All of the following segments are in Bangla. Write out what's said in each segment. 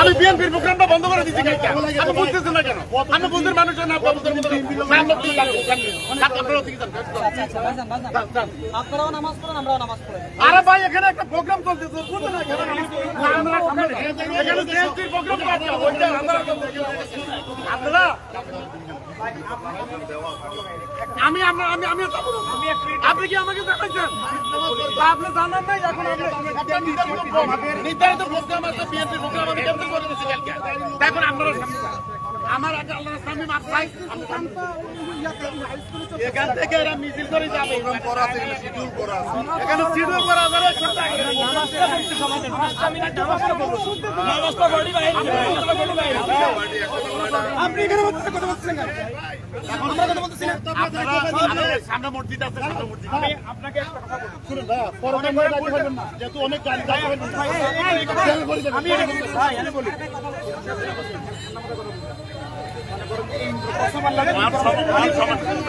আমি বিএনপির প্রোগ্রামটা বন্ধ করে দিচ্ছি কেন? আমি বুঝতেছি না কেন? আমি বুঝতে মানুষের না বুঝতে আপনারাও নামাজ পড়েন, আমরাও নামাজ পড়েন। আরে ভাই এখানে একটা প্রোগ্রাম চলতেছে বুঝতে না কেন? এখানে বিএনপির প্রোগ্রাম আছে ওইটা আপনারা আমি আপনি কি আমাকে দেখাচ্ছেন? আপনি জানান নাই এখন নির্ধারিত প্রোগ্রাম আছে বিএনপির প্রোগ্রাম আমি ক্যান্সেল করে দিচ্ছি কালকে। দেখুন আপনারা আমার আগে আল্লাহর সামনে মাপ চাই। এখান থেকে এরা মিছিল করে যাবে। এখানে শিডিউল করা আছে। আপনি এখানে কথা বলছেন কেন? আমরা কথা বলতেছি না। সামনে মসজিদ আছে, সামনে মসজিদ। আমি আপনাকে একটা কথা বলি। শুনুন ভাইয়া, পরবর্তী যাইতে পারবেন না। যেহেতু অনেক গাড়ি যাবে। আমি বলি।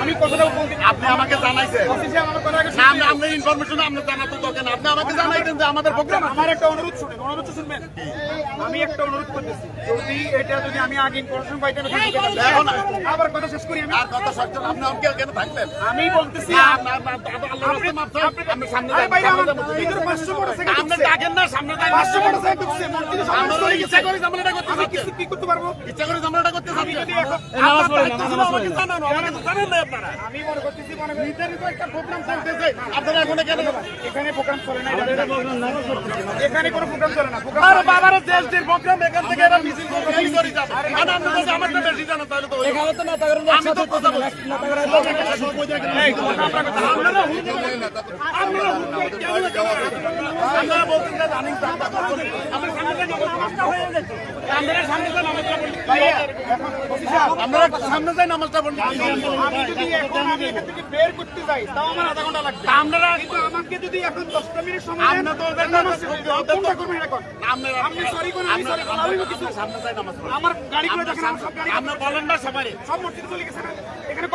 আমি কথাটা আপনি আমাকে জানাইছেন না, আপনার ইনফরমেশন আপনি জানাতে দরকার না। আপনি আমাকে জানাইতেন যে আমাদের প্রোগ্রাম। আমার একটা অনুরোধ শুনেন, অনুরোধ শুনবেন। আমি একটা অনুরোধ করতেছি, যদি আমি আগে ইনফরমেশন পাইতেন আবার কথা শেষ করি। আমি আর কথা শেষ করলাম, আপনি আমাকে কেন থাকবেন? আমি বলতেছি আপনি সামনে আপনি ডাকেন না, সামনে 500 টাকা ঢুকছে মসজিদে সামনে ইচ্ছা করে জামালাটা করতে আমি কি করতে পারবো? ইচ্ছা করে জামালাটা করতে চাচ্ছি। নামাজ পড়েন, নামাজ পড়েন। আমাকে তো জানেন না আপনারা। আমি মনে করতেছি নির্ধারিত একটা প্রোগ্রাম চলতেছে। আপনারা এখন কেন? এখানে প্রোগ্রাম চলে না, এখানে কোনো প্রোগ্রাম চলে না। আরে বাবারে দেশটির প্রোগ্রাম এখান থেকে এরা মিছিল করে কি করে যাবে? আর আপনি যদি আমার তো বেশি জানেন তাহলে তো এখানে তো নেতা করেন আমি তো কথা বলছি নেতা করেন এই কথা আপনারা আপনারা আপনারা বলতেন না জানেন তো আমরা সামনে যাব নামাজটা হয়ে গেছে। আমরা সামনে যাব নামাজটা পড়ি। আমরা সামনে যাই নামাজটা পড়ি। আমি যদি এখন আমি এখান থেকে বের করতে যাই তাও আমার আধা ঘন্টা লাগবে। আপনারা কিন্তু আমাকে যদি এখন 10 মিনিট সময় দেন আপনি তো ওদের নামাজ কোনটা করবেন এখন? আপনি সরি কোন আমি সরি কোন আমি কিছু সামনে যাই নামাজ পড়ি। আমার গাড়ি করে দেখেন, সব গাড়ি আপনি বলেন না সবাই সব মসজিদে চলে গেছে। এখানে